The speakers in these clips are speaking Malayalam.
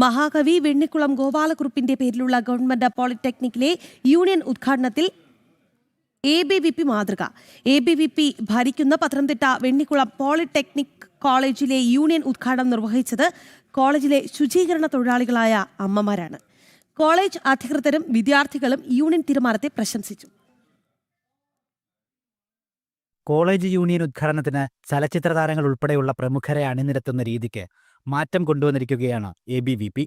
മഹാകവി വെണ്ണിക്കുളം ഗോപാലകുറുപ്പിന്റെ പേരിലുള്ള ഗവൺമെന്റ് പോളിടെക്നിക്കിലെ യൂണിയൻ ഉദ്ഘാടനത്തിൽ ABVP മാതൃക. ABVP ഭരിക്കുന്ന പത്തനംതിട്ട വെണ്ണിക്കുളം പോളിടെക്നിക് കോളേജിലെ യൂണിയൻ ഉദ്ഘാടനം നിർവഹിച്ചത് കോളേജിലെ ശുചീകരണ തൊഴിലാളികളായ അമ്മമാരാണ്. കോളേജ് അധികൃതരും വിദ്യാർത്ഥികളും യൂണിയൻ തീരുമാനത്തെ പ്രശംസിച്ചു. കോളേജ് യൂണിയൻ ഉദ്ഘാടനത്തിന് ചലച്ചിത്ര താരങ്ങൾ ഉൾപ്പെടെയുള്ള പ്രമുഖരെ അണിനിരത്തുന്ന രീതിക്ക് മാറ്റം കൊണ്ടുവന്നിരിക്കുകയാണ് ABVP.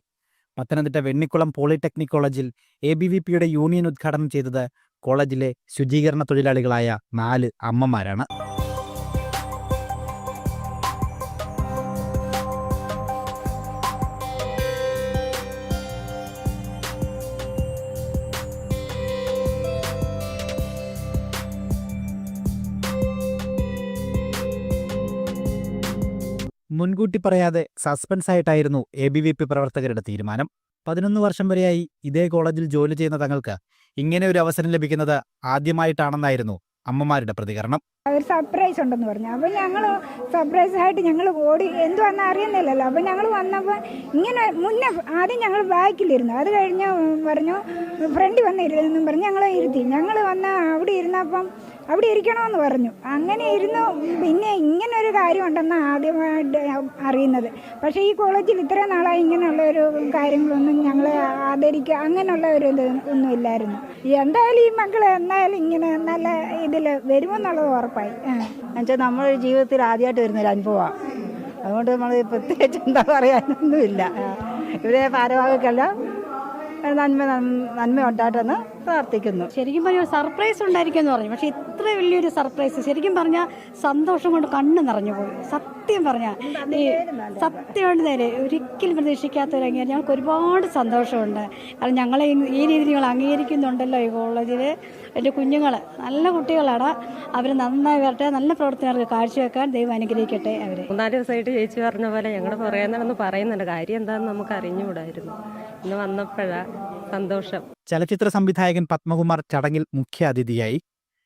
പത്തനംതിട്ട വെണ്ണിക്കുളം പോളിടെക്നിക് കോളേജിൽ ABVPയുടെ യൂണിയൻ ഉദ്ഘാടനം ചെയ്തത് കോളേജിലെ ശുചീകരണ തൊഴിലാളികളായ 4 അമ്മമാരാണ്. മുൻകൂട്ടി പറയാതെ സസ്പെൻസായിട്ടായിരുന്നു ABVP പ്രവർത്തകരുടെ തീരുമാനം. 11 വർഷം വരെയായി ഇതേ കോളേജിൽ ജോലി ചെയ്യുന്ന തങ്ങൾക്ക് ഇങ്ങനെ ഒരു അവസരം ലഭിക്കുന്നത് ആദ്യമായിട്ടാണെന്നായിരുന്നു അമ്മമാരുടെ പ്രതികരണം. ഒരു സർപ്രൈസ് ഉണ്ടെന്ന് പറഞ്ഞു. അപ്പം ഞങ്ങൾ സർപ്രൈസ് ആയിട്ട് ഞങ്ങൾ ഓടി എന്തുവന്ന് അറിയുന്നില്ലല്ലോ. അപ്പം ഞങ്ങൾ വന്നപ്പോൾ ഇങ്ങനെ മുന്നേ ആദ്യം ഞങ്ങൾ ബാക്കിലിരുന്നു. അത് കഴിഞ്ഞ് പറഞ്ഞു ഫ്രണ്ട് വന്നിരുന്നെന്നും പറഞ്ഞ് ഞങ്ങളെ ഇരുത്തി. ഞങ്ങൾ വന്ന് അവിടെ ഇരുന്നപ്പം അവിടെ ഇരിക്കണമെന്ന് പറഞ്ഞു. അങ്ങനെ ഇരുന്നു. പിന്നെ ഇങ്ങനൊരു കാര്യമുണ്ടെന്ന് ആദ്യമായിട്ട് അറിയുന്നത്. പക്ഷേ ഈ കോളേജിൽ ഇത്ര നാളായി ഇങ്ങനെയുള്ളൊരു കാര്യങ്ങളൊന്നും ഞങ്ങളെ ആദരിക്കുക അങ്ങനെയുള്ള ഒരു ഇത് ഒന്നും ഇല്ലായിരുന്നു. എന്തായാലും ഈ മക്കൾ എന്തായാലും ഇങ്ങനെ നല്ല ഇതിൽ വരുമെന്നുള്ളത് ഉറപ്പായി. എന്നുവെച്ചാൽ നമ്മുടെ ജീവിതത്തിൽ ആദ്യമായിട്ട് വരുന്നൊരു അനുഭവമാണ്. അതുകൊണ്ട് നമ്മൾ പ്രത്യേകിച്ച് എന്താ പറയാനൊന്നുമില്ല. ഇവരെ ഭാരവാഹിക്കെല്ലാം നന്മ ഉണ്ടായിട്ടെന്ന് പ്രാർത്ഥിക്കുന്നു. ശരിക്കും പറഞ്ഞാൽ സർപ്രൈസ് ഉണ്ടായിരിക്കുമെന്ന് പറഞ്ഞു. പക്ഷെ ഇത്ര വലിയൊരു സർപ്രൈസ് ശരിക്കും പറഞ്ഞാൽ സന്തോഷം കൊണ്ട് കണ്ണ് നിറഞ്ഞു പോയി. സത്യം പറഞ്ഞാൽ സത്യമായിട്ട് നേരെ ഒരിക്കലും പ്രതീക്ഷിക്കാത്തവരങ്ങനെ ഞങ്ങൾക്ക് ഒരുപാട് സന്തോഷമുണ്ട്. കാരണം ഞങ്ങളെ ഈ രീതിയിൽ ഞങ്ങൾ അംഗീകരിക്കുന്നുണ്ടല്ലോ ഈ കോളേജിൽ. എൻ്റെ കുഞ്ഞുങ്ങൾ നല്ല കുട്ടികളാണ്. അവർ നന്നായി വരട്ടെ, നല്ല പ്രവർത്തനങ്ങൾക്ക് കാഴ്ചവെക്കാൻ ദൈവം അനുഗ്രഹിക്കട്ടെ. അവർ 4 ദിവസമായിട്ട് ചേച്ചി പറഞ്ഞ പോലെ ഞങ്ങൾ പറയുന്നതെന്ന് പറയുന്നുണ്ട്. കാര്യം എന്താണെന്ന് നമുക്ക് അറിഞ്ഞുകൂടായിരുന്നു. ഇന്ന് വന്നപ്പോഴാണ് സന്തോഷം. ചലച്ചിത്ര സംവിധായകൻ പത്മകുമാർ ചടങ്ങിൽ മുഖ്യ അതിഥിയായി.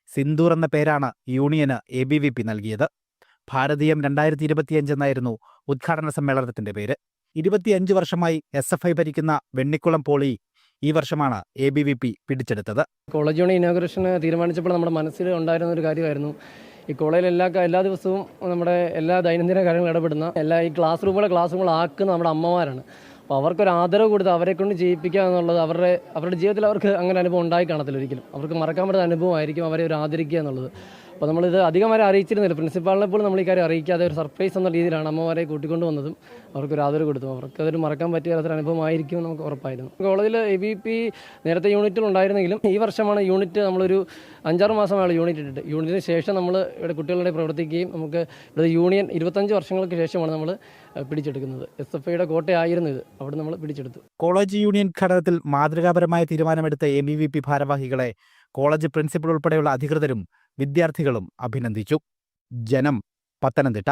സിന്ദൂർ എന്ന പേരാണ് യൂണിയന് ABVP നൽകിയത്. ഭാരതീയം 2025 എന്നായിരുന്നു ഉദ്ഘാടന സമ്മേളനത്തിന്റെ പേര്. 25 വർഷമായി SFI ഭരിക്കുന്ന വെണ്ണിക്കുളം പോളി ഈ വർഷമാണ് ABVP പിടിച്ചെടുത്തത്. കോളേജ് യൂണിയൻ ഇനോഗ്രേഷന് തീരുമാനിച്ചപ്പോൾ നമ്മുടെ മനസ്സിൽ ഉണ്ടായിരുന്ന ഒരു കാര്യമായിരുന്നു, ഈ കോളേജിൽ എല്ലാ ദിവസവും നമ്മുടെ എല്ലാ ദൈനംദിന കാര്യങ്ങളും ഇടപെടുന്ന ഈ ക്ലാസ് റൂമുകളാക്കുന്ന നമ്മുടെ അമ്മമാരാണ്. അപ്പോൾ അവർക്കൊരു ആദരവ് കൊടുത്ത് അവരെ കൊണ്ട് ചെയ്യിപ്പിക്കുക എന്നുള്ളത് അവരുടെ ജീവിതത്തിൽ അവർക്ക് അങ്ങനെ അനുഭവം ഉണ്ടായി കാണത്തില്ല ഒരിക്കലും. അവർക്ക് മറക്കാൻ പറ്റുന്ന അനുഭവമായിരിക്കും അവരെ ഒരു ആദരിക്കുക എന്നുള്ളത്. അപ്പോൾ നമ്മളിത് അധികമാരെ അറിയിച്ചിരുന്നില്ല. പ്രിൻസിപ്പാളിനെ പോലും നമ്മൾ ഈ കാര്യം അറിയിക്കാതെ ഒരു സർപ്രൈസ് എന്ന രീതിയിലാണ് അമ്മമാരെ കൂട്ടിക്കൊണ്ട് വന്നതും അവർക്കൊരു ആദരവ് കൊടുത്തും. അവർക്കതൊരു മറക്കാൻ പറ്റിയ ഒരു അനുഭവമായിരിക്കും നമുക്ക് ഉറപ്പായിരുന്നു. കോളേജിൽ ABVP നേരത്തെ യൂണിറ്റുകൾ ഉണ്ടായിരുന്നെങ്കിലും ഈ വർഷമാണ് യൂണിറ്റ് നമ്മളൊരു 5-6 മാസമാണ് യൂണിറ്റ് ഇട്ടിട്ട്. യൂണിറ്റിന് ശേഷം നമ്മൾ ഇവിടെ കുട്ടികളുടെ പ്രവർത്തിക്കുകയും നമുക്ക് ഇവിടെ യൂണിയൻ 25 വർഷങ്ങൾക്ക് ശേഷമാണ് നമ്മൾ പിടിച്ചെടുക്കുന്നത്. SFIയുടെ കോട്ടയായിരുന്നു ഇത്. അവിടെ നമ്മൾ പിടിച്ചെടുത്തു. കോളേജ് യൂണിയൻ ഘടകത്തിൽ മാതൃകാപരമായ തീരുമാനമെടുത്ത ABVP ഭാരവാഹികളെ കോളേജ് പ്രിൻസിപ്പൽ ഉൾപ്പെടെയുള്ള അധികൃതരും വിദ്യാർത്ഥികളും അഭിനന്ദിച്ചു. ജനം, പത്തനംതിട്ട.